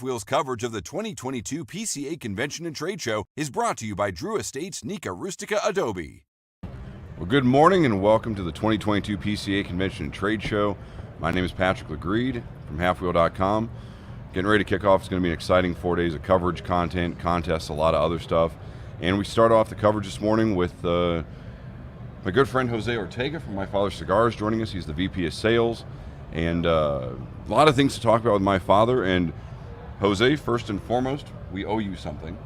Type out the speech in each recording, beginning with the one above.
Half-Wheel's coverage of the 2022 PCA Convention and Trade Show is brought to you by Drew Estates Nica Rustica Adobe. Well, good morning and welcome to the 2022 PCA Convention and Trade Show. My name is Patrick Lagreid from halfwheel.com. Getting ready to kick off. It's going to be an exciting 4 days of coverage, content, contests, a lot of other stuff. And we start off the coverage this morning with my good friend Jose Ortega from My Father Cigars joining us. He's the VP of Sales. And a lot of things to talk about with My Father. And Jose, first and foremost, we owe you something.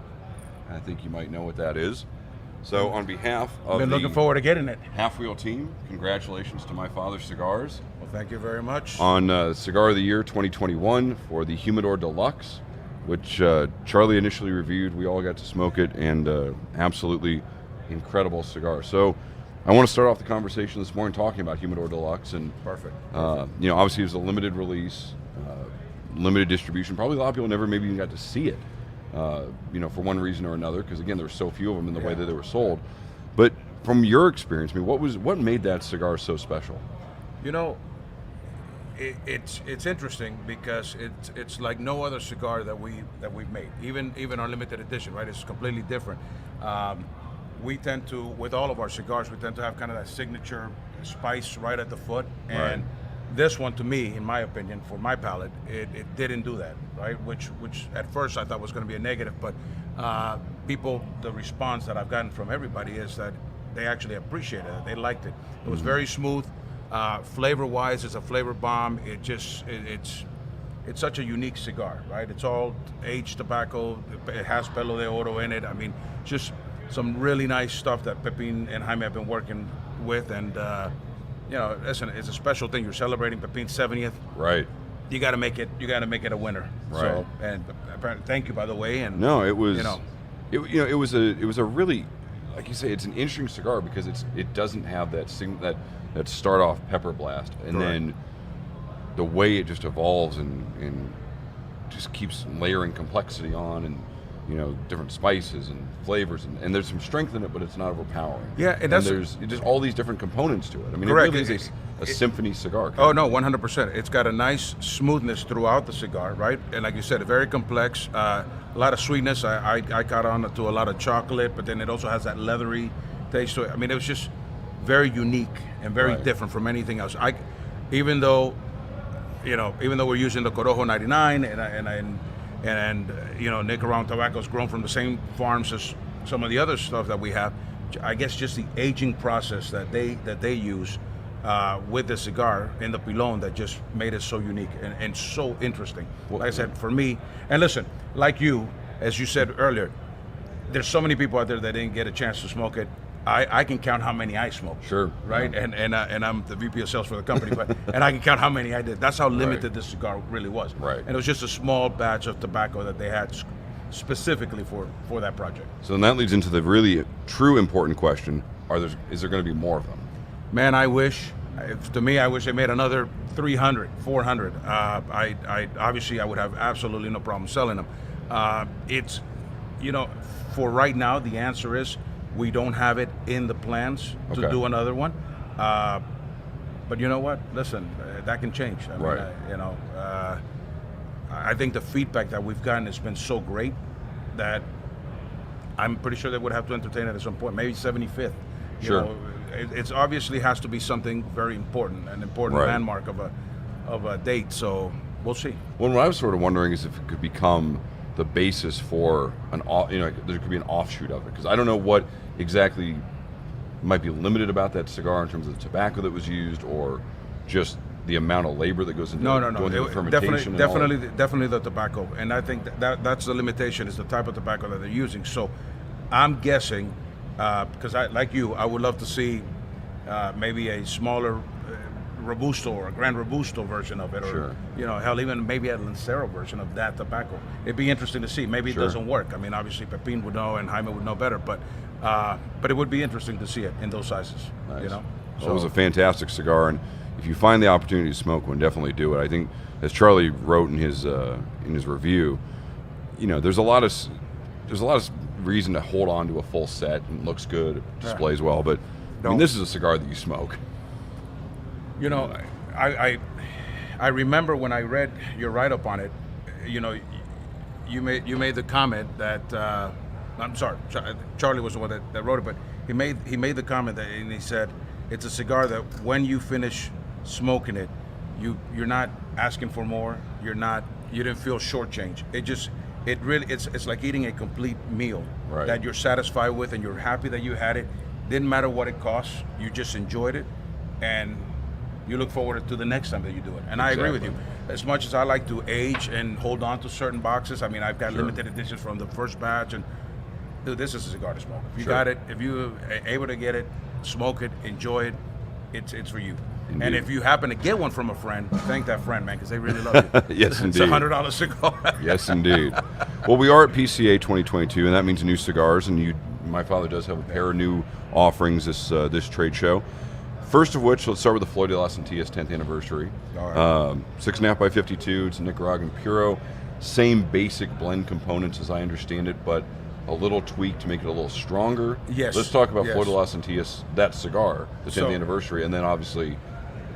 I think you might know what that is. So on behalf of been looking forward to getting it. Half-Wheel team, congratulations to My Father Cigars. Well, thank you very much. On Cigar of the Year 2021 for the Humidor Deluxe, which Charlie initially reviewed. We all got to smoke it, and absolutely incredible cigar. So I want to start off the conversation this morning talking about Humidor Deluxe. And Perfect. You know, obviously it was a limited release, limited distribution. Probably a lot of people never maybe even got to see it. You know, for one reason or another, because again, there were so few of them in the way that they were sold. But from your experience, I mean, what made that cigar so special? You know, it's interesting because it's like no other cigar that we've made. Even our limited edition, right? It's completely different. We tend to, with all of our cigars, we tend to have kind of that signature spice right at the foot, and this one, to me, in my opinion, for my palate, it didn't do that, right? Which at first I thought was going to be a negative, but the response that I've gotten from everybody is that they actually appreciated it. They liked it. It was very smooth. Flavor-wise, it's a flavor bomb. It's such a unique cigar, right? It's all aged tobacco. It has pelo de oro in it. I mean, just some really nice stuff that Pepin and Jaime have been working with, and you know, listen, it's a special thing. You're celebrating Pepin's 70th. Right. You got to make it. You got to make it a winner. Right. So, and apparently, thank you, by the way. And no, it was. You know, it was a really, like you say, it's an interesting cigar because it doesn't have that start off pepper blast, and then the way it just evolves and just keeps layering complexity on, and you know, different spices and flavors, and there's some strength in it, but it's not overpowering. Yeah, and there's just all these different components to it. I mean, correct. It really is a symphony cigar. Oh no, 100%. It's got a nice smoothness throughout the cigar, right? And like you said, very complex. A lot of sweetness. I caught on to a lot of chocolate, but then it also has that leathery taste to it. I mean, it was just very unique and very different from anything else. Even though we're using the Corojo 99 and you know, Nicaraguan tobacco is grown from the same farms as some of the other stuff that we have. I guess just the aging process that they use with the cigar in the pilon that just made it so unique and so interesting. Like I said, for me, and listen, like you, as you said earlier, there's so many people out there that didn't get a chance to smoke it. I can count how many I smoked. Sure. Right? Yeah. And I'm the VP of sales for the company, but and I can count how many I did. That's how limited this cigar really was. Right. And it was just a small batch of tobacco that they had specifically for that project. So then that leads into the really true important question: is there going to be more of them? Man, I wish. To me, I wish they made another 300, 400. I obviously I would have absolutely no problem selling them. It's, you know, for right now, the answer is we don't have it in the plans to do another one. But you know what? Listen, that can change. I mean, I think the feedback that we've gotten has been so great that I'm pretty sure they would have to entertain it at some point, maybe 75th. You know, it's obviously has to be something very important, an important landmark of a date. So we'll see. Well, what I was sort of wondering is if it could become the basis for there could be an offshoot of it, because I don't know what exactly might be limited about that cigar in terms of the tobacco that was used, or just the amount of labor that goes into the fermentation. Definitely the tobacco, and I think that's the limitation, is the type of tobacco that they're using. So I'm guessing, because like you, I would love to see maybe a smaller Robusto or a Grand Robusto version of it, or you know, hell, even maybe a Lancero version of that tobacco. It'd be interesting to see. Maybe it doesn't work. I mean, obviously Pepin would know and Jaime would know better, but it would be interesting to see it in those sizes. Nice. You know, so it was a fantastic cigar, and if you find the opportunity to smoke one, definitely do it. I think, as Charlie wrote in his review, you know, there's a lot of reason to hold on to a full set, and it looks good, it displays well, but I mean, this is a cigar that you smoke. You know, I remember when I read your write-up on it, you know, you made the comment that I'm sorry, Charlie was the one that wrote it, but he made the comment that, and he said it's a cigar that when you finish smoking it, you're not asking for more. You didn't feel shortchanged. It's like eating a complete meal that you're satisfied with and you're happy that you had it. Didn't matter what it costs. You just enjoyed it, and you look forward to the next time that you do it. And I agree with you. As much as I like to age and hold on to certain boxes, I mean, I've got limited editions from the first batch, and dude, this is a cigar to smoke. If you got it, if you're able to get it, smoke it, enjoy it, it's for you. Indeed. And if you happen to get one from a friend, thank that friend, man, because they really love you. Yes, indeed. It's a $100 cigar. Yes, indeed. Well, we are at PCA 2022, and that means new cigars, and My Father does have a pair of new offerings this trade show. First of which, let's start with the Flor de las Antillas 10th anniversary. All right. 6.5 by 52. It's a Nicaraguan Puro. Same basic blend components as I understand it, but a little tweak to make it a little stronger. Yes. Let's talk about Flor de las Antillas, that cigar, the 10th anniversary, and then obviously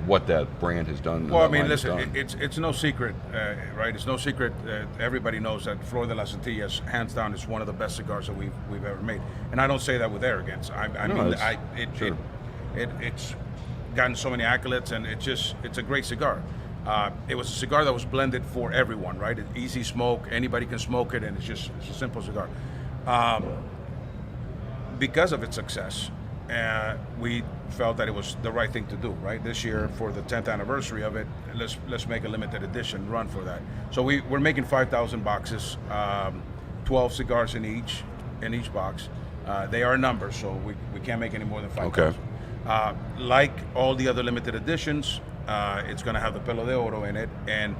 what that brand has done. Well, I mean, listen, it's no secret, right? It's no secret. Everybody knows that Flor de las Antillas, hands down, is one of the best cigars that we've ever made. And I don't say that with arrogance. It's gotten so many accolades, and it's a great cigar. It was a cigar that was blended for everyone, right? It's easy smoke, anybody can smoke it, and it's a simple cigar. Because of its success, we felt that it was the right thing to do, right? This year, for the 10th anniversary of it, let's make a limited edition run for that. So we're making 5,000 boxes, 12 cigars in each box. They are numbers, so we can't make any more than 5,000. Okay. Like all the other limited editions, it's going to have the Pelo de Oro in it, and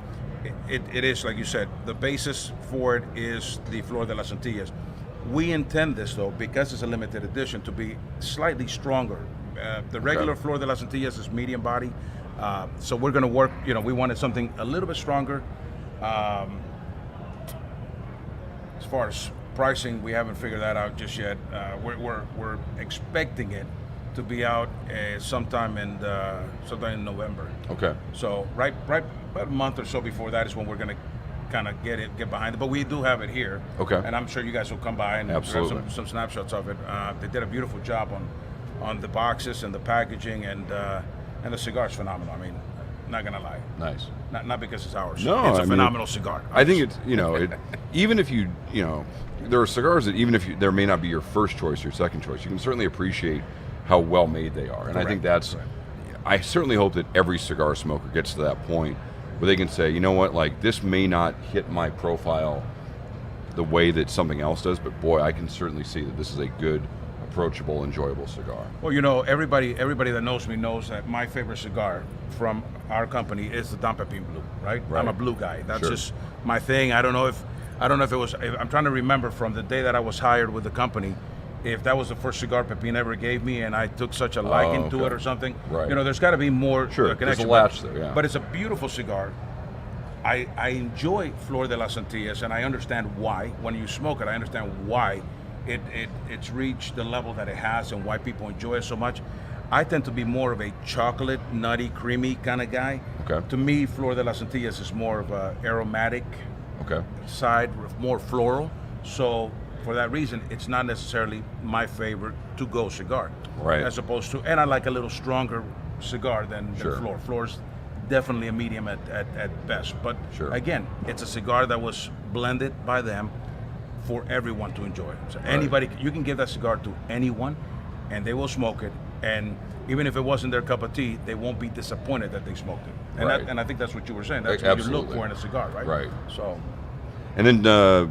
it is, like you said, the basis for it is the Flor de las Antillas. We intend this, though, because it's a limited edition, to be slightly stronger. The regular Flor de las Antillas is medium body, so we're going to work, we wanted something a little bit stronger. As far as pricing, we haven't figured that out just yet. We're expecting it to be out sometime in November. Okay. So right about a month or so before that is when we're going to kind of get behind it. But we do have it here. Okay. And I'm sure you guys will come by and grab some snapshots of it. They did a beautiful job on the boxes and the packaging, and the cigar's phenomenal. I mean, not gonna lie. Nice. Not because it's ours. No, it's a phenomenal cigar. I think it's even if there are cigars that even if there may not be your first choice, your second choice, you can certainly appreciate how well made they are. And I think that's. I certainly hope that every cigar smoker gets to that point where they can say, you know what, like, this may not hit my profile the way that something else does, but boy, I can certainly see that this is a good, approachable, enjoyable cigar. Well, everybody that knows me knows that my favorite cigar from our company is the Don Pepin Blue, right? I'm a blue guy. That's just my thing. I don't know if it was. I'm trying to remember from the day that I was hired with the company, if that was the first cigar Pepin ever gave me, and I took such a liking to it or something. Right. There's got to be more connection. There's a latch there, yeah. But it's a beautiful cigar. I enjoy Flor de las Antillas, and I understand why. When you smoke it, I understand why it's reached the level that it has and why people enjoy it so much. I tend to be more of a chocolate, nutty, creamy kind of guy. Okay. To me, Flor de las Antillas is more of a aromatic side, more floral. So for that reason, it's not necessarily my favorite to-go cigar. Right. As opposed to, and I like a little stronger cigar than Flor. Flor's definitely a medium at best. But again, it's a cigar that was blended by them for everyone to enjoy. So anybody, you can give that cigar to anyone, and they will smoke it. And even if it wasn't their cup of tea, they won't be disappointed that they smoked it. And, and I think that's what you were saying. That's what you look for in a cigar, right? Right. So. And then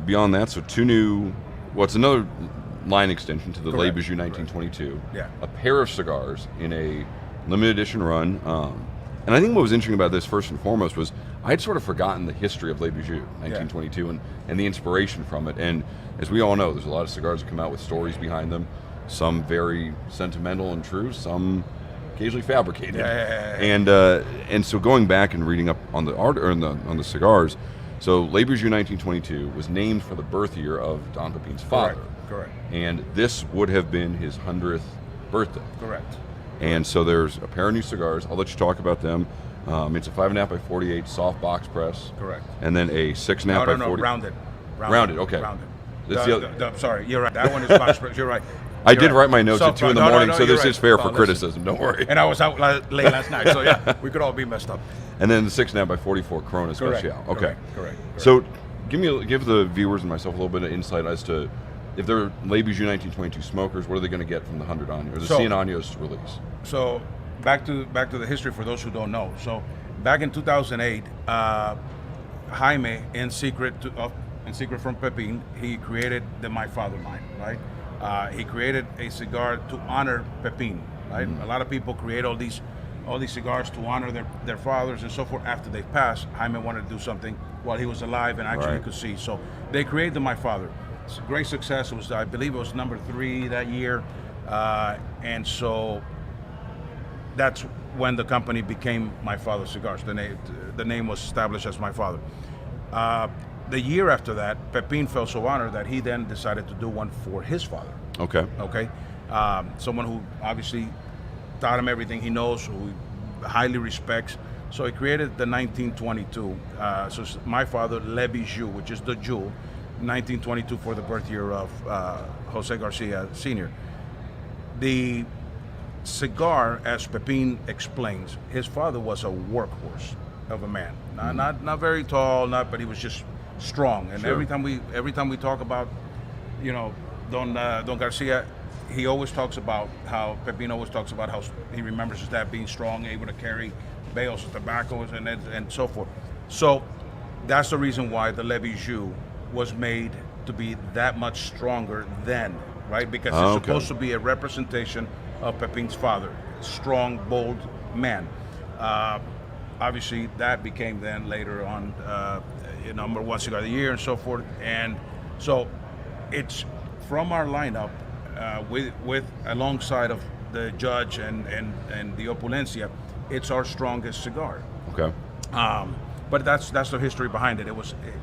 beyond that, so two new. Well, it's another line extension to the Le Bijou 1922. Yeah. A pair of cigars in a limited edition run. And I think what was interesting about this, first and foremost, was I'd sort of forgotten the history of Le Bijou 1922 and the inspiration from it. And as we all know, there's a lot of cigars that come out with stories behind them. Some very sentimental and true, some occasionally fabricated. And so going back and reading up on the art or on the cigars. So Le Bijou 1922 was named for the birth year of Don Pepin's father. Correct. And this would have been his 100th birthday. Correct. And so there's a pair of new cigars. I'll let you talk about them. It's a 5.5 by 48 soft box press. Correct. And then a 6.5 by 40. Rounded. Rounded, okay. Rounded. That's the other- Sorry, you're right. That one is box spring. You're right. I You're did right. write my notes at 2 in the morning, so you're this right. is fair Oh, for listen. criticism. Don't worry. And I was out late last night, so yeah, we could all be messed up. And then the 6.5 by 44 Corona Correct. Special. Okay. Correct. So give the viewers and myself a little bit of insight as to if they're Le Bijou 1922 smokers, what are they going to get from the 100 Años or the 100 Años release? So back to the history for those who don't know. So back in 2008, Jaime, in secret from Pepin, he created the My Father line, right? He created a cigar to honor Pepin, right? A lot of people create all these cigars to honor their fathers and so forth after they've passed. Jaime wanted to do something while he was alive and actually could see. So they created the My Father. It's a great success. It was, I believe, it was number 3 that year, and so that's when the company became My Father Cigars. The name was established as My Father. The year after that, Pepin felt so honored that he then decided to do one for his father. Okay. Someone who obviously taught him everything he knows, who he highly respects. So he created the 1922. So it's My Father Le Bijou, which is the jewel, 1922 for the birth year of Jose Garcia Sr. The cigar, as Pepin explains, his father was a workhorse of a man. Not very tall, but he was just strong. And Sure. every time we talk about, Don Garcia, he always talks about how Pepin always talks about how he remembers his dad being strong, able to carry bales of tobacco and so forth. So that's the reason why the Le Bijou was made to be that much stronger then, right? Because it's supposed to be a representation of Pepin's father, strong, bold man. Obviously, that became then later on number 1 cigar of the year and so forth. And so it's from our lineup with alongside of the Judge and the Opulencia, it's our strongest cigar. Okay. But that's the history behind it.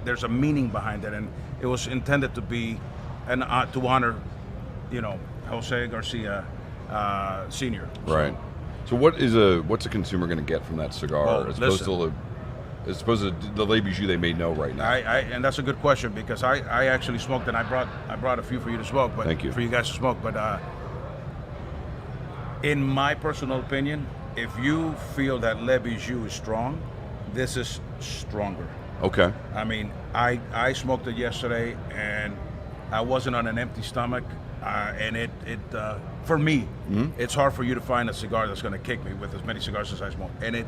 There's a meaning behind it, and it was intended to be to honor, Jose Garcia Sr. Right. So what's a consumer going to get from that cigar as opposed to the Le Bijou they may know right now? And that's a good question, because I actually smoked, and I brought a few for you to smoke, but Thank you. for you guys to smoke. But in my personal opinion, if you feel that Le Bijou is strong, this is stronger. Okay. I mean, I smoked it yesterday, and I wasn't on an empty stomach, and it for me, it's hard for you to find a cigar that's going to kick me with as many cigars as I smoke, and it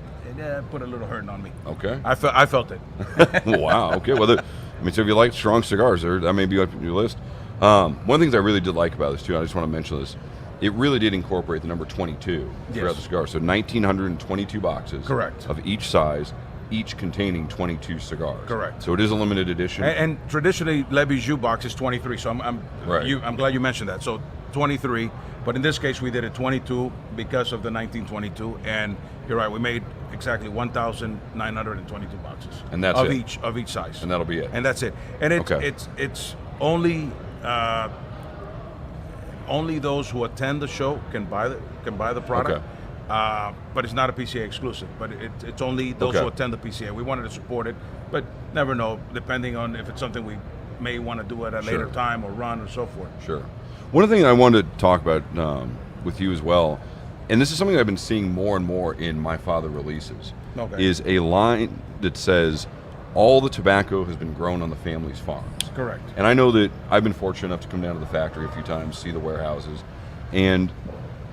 put a little hurting on me. Okay. I felt it. Wow. Okay. Well, so if you like strong cigars, that may be up on your list. One of the things I really did like about this too, I just want to mention this. It really did incorporate the number 22 throughout the cigar. So 1,922 boxes. Correct. Of each size, each containing 22 cigars. Correct. So it is a limited edition. And traditionally, Le Bijou box is 23. So I'm glad you mentioned that. So 23, but in this case we did it 22 because of the 1922. And you're right, we made exactly 1,922 boxes. And that's of each size. And that'll be it. And that's it. And it's only those who attend the show can buy the product. Okay. But it's not a PCA exclusive. But it's only those who attend the PCA. We wanted to support it, but never know, depending on if it's something we may want to do at a later time or run or so forth. Sure. One of the things I wanted to talk about with you as well, and this is something I've been seeing more and more in My Father releases, is a line that says, all the tobacco has been grown on the family's farms. Correct. And I know that I've been fortunate enough to come down to the factory a few times, see the warehouses, and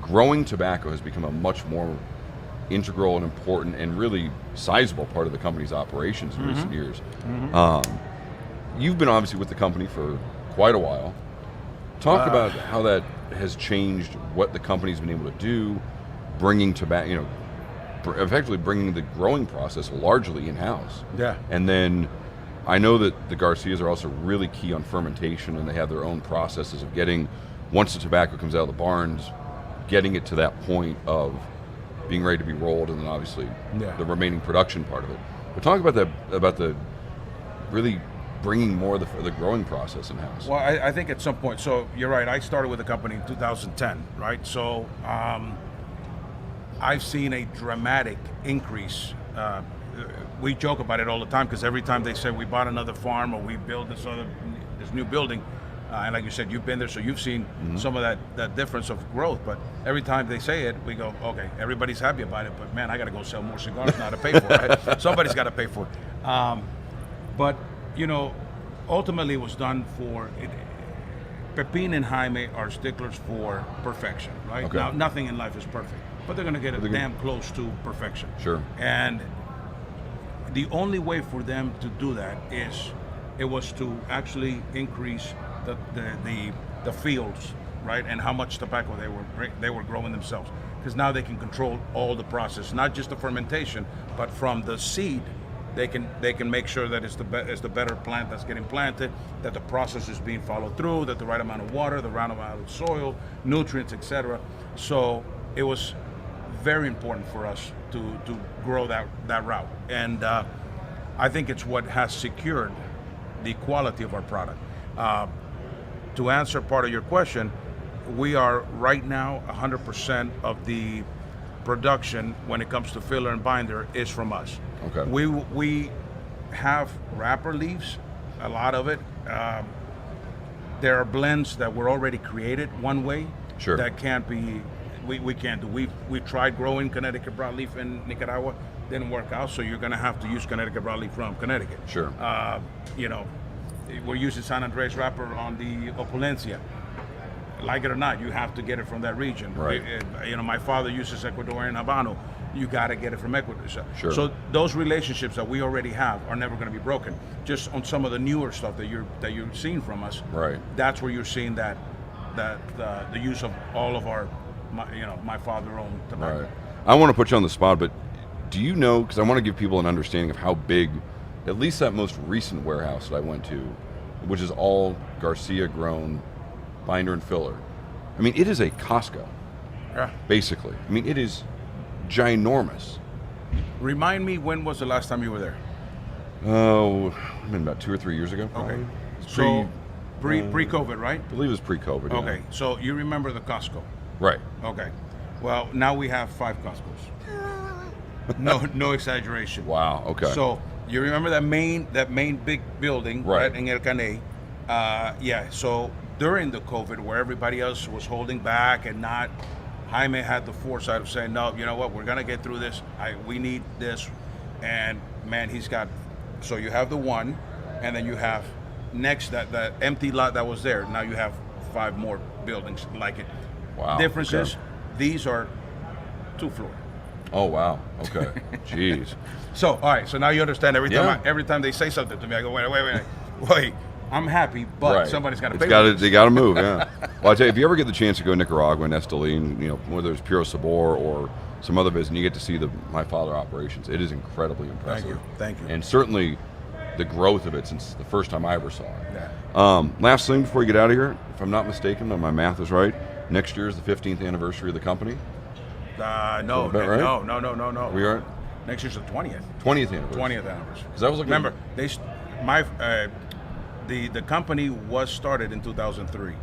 growing tobacco has become a much more integral and important and really sizable part of the company's operations in recent years. You've been obviously with the company for quite a while. Talk about how that has changed what the company's been able to do, bringing tobacco, effectively bringing the growing process largely in-house. Yeah. And then I know that the Garcias are also really key on fermentation, and they have their own processes of getting, once the tobacco comes out of the barns, getting it to that point of being ready to be rolled, and then obviously the remaining production part of it. But talk about the really bringing more of the growing process in-house. Well, I think at some point, so you're right, I started with the company in 2010, right? So I've seen a dramatic increase we joke about it all the time, because every time they say we bought another farm or we built this new building, and like you said, you've been there, so you've seen some of that difference of growth. But every time they say it, we go, okay, everybody's happy about it, but man, I got to go sell more cigars now to pay for it. Right? Somebody's got to pay for it. But you know, ultimately, it was done for it. Pepin and Jaime are sticklers for perfection, right? Okay. Now, nothing in life is perfect, but they're going to get it damn close to perfection. Sure. And the only way for them to do that was to actually increase the fields, right, and how much tobacco they were growing themselves, because now they can control all the process, not just the fermentation, but from the seed. They can make sure that it's the better plant that's getting planted, that the process is being followed through, that the right amount of water, the right amount of soil, nutrients, etc. So it was very important for us to grow that route, and I think it's what has secured the quality of our product. To answer part of your question, we are right now 100% of the production when it comes to filler and binder is from us. Okay. We have wrapper leaves, a lot of it. There are blends that were already created one way. Sure. That can't be. We can't do. We tried growing Connecticut broadleaf in Nicaragua, didn't work out. So you're going to have to use Connecticut broadleaf from Connecticut. Sure. You know, we're using San Andres wrapper on the Opulencia. Like it or not, you have to get it from that region. Right. You know, my father uses Ecuadorian Habano. You got to get it from Ecuador. Sure. So those relationships that we already have are never going to be broken. Just on some of the newer stuff that you're seeing from us. Right. That's where you're seeing that the use of all of our, my father-owned tobacco. Right. I want to put you on the spot, but do you know? Because I want to give people an understanding of how big, at least that most recent warehouse that I went to, which is all Garcia grown binder and filler. I mean, it is a Costco, basically. I mean, it is ginormous. Remind me, when was the last time you were there? Oh, I mean, about 2 or 3 years ago. Probably. Okay. It's So pre-COVID, right? I believe it was pre-COVID. Yeah. Okay. So you remember the Costco? Right. Okay. Well, now we have 5 Costcos. No exaggeration. Wow. Okay. So you remember that main big building, Right. in El Caney? Yeah. So during the COVID, where everybody else was holding back and not, Jaime had the foresight of saying, no, you know what, we're gonna get through this. We need this, and man, he's got. So you have the one, and then you have next that empty lot that was there. Now you have 5 more buildings like it. Wow. Difference Okay. is these are 2-floor. Oh wow. Okay. Jeez. So all right. So now you understand. Yeah. Every time they say something to me, I go, wait. I'm happy, but Right. somebody's got to It's pay. gotta, they got to move. Yeah. Well, I tell you, if you ever get the chance to go to Nicaragua and Estelí, whether it's Puro Sabor or some other business, and you get to see the My Father operations. It is incredibly impressive. Thank you. And certainly the growth of it since the first time I ever saw it. Yeah. Last thing before we get out of here, if I'm not mistaken, if my math is right, next year is the 15th anniversary of the company. No, about right? no. We are Next year's the 20th. 20th anniversary. 20th anniversary. Because I was looking. Remember, the company was started in 2003.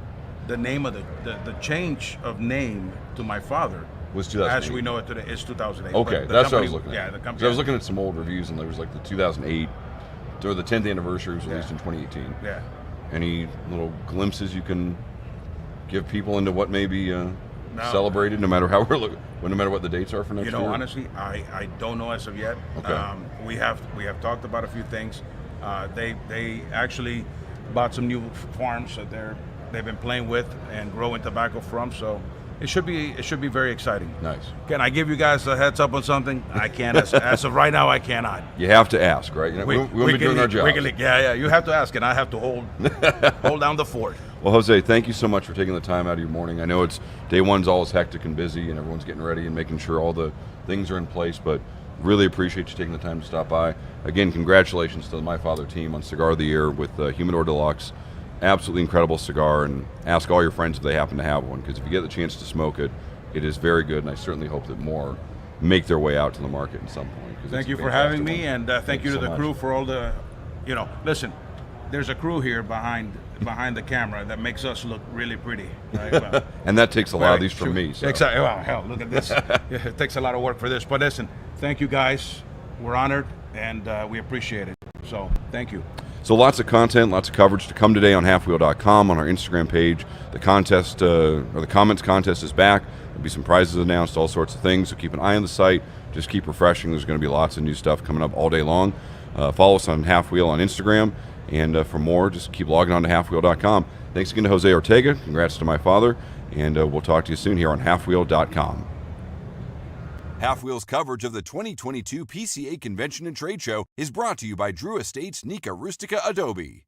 The name of the change of name to My Father was 2008. as we know it today is 2008. Okay, But the that's what I company- was looking at. Yeah, the 'Cause company. I was looking at some old reviews, and there was like the 2008, or the 10th anniversary was released Yeah. in 2018. Yeah. Any little glimpses you can give people into what may be celebrated, no matter how we're looking, no matter what the dates are for next year? Honestly, I don't know as of yet. Okay. We have talked about a few things. They actually bought some new farms that they've been playing with and growing tobacco from. So it should be very exciting. Nice. Can I give you guys a heads up on something? I can't. As of right now, I cannot. You have to ask, right? We won't be doing our job. Yeah. You have to ask, and I have to hold down the fort. Well, Jose, thank you so much for taking the time out of your morning. I know day one's always hectic and busy, and everyone's getting ready and making sure all the things are in place, but really appreciate you taking the time to stop by. Again, congratulations to the My Father team on Cigar of the Year with Humidor Deluxe. Absolutely incredible cigar, and ask all your friends if they happen to have one, because if you get the chance to smoke it, it is very good, and I certainly hope that more make their way out to the market at some point. Thank you for having me, one. and thank you to so the much. crew for all the, listen, there's a crew here behind the camera that makes us look really pretty. Right? Well, And that takes a lot of these from me. So. Exactly. Well, hell, look at this. It takes a lot of work for this. But listen, thank you guys. We're honored. and we appreciate it. So thank you. So lots of content, lots of coverage to come today on halfwheel.com, on our Instagram page. The contest, or the comments contest is back. There'll be some prizes announced, all sorts of things. So keep an eye on the site. Just keep refreshing. There's going to be lots of new stuff coming up all day long. Follow us on Halfwheel on Instagram. And for more, just keep logging on to halfwheel.com. Thanks again to Jose Ortega. Congrats to my father. And we'll talk to you soon here on halfwheel.com. Halfwheel's coverage of the 2022 PCA Convention and Trade Show is brought to you by Drew Estates Nica Rustica Adobe.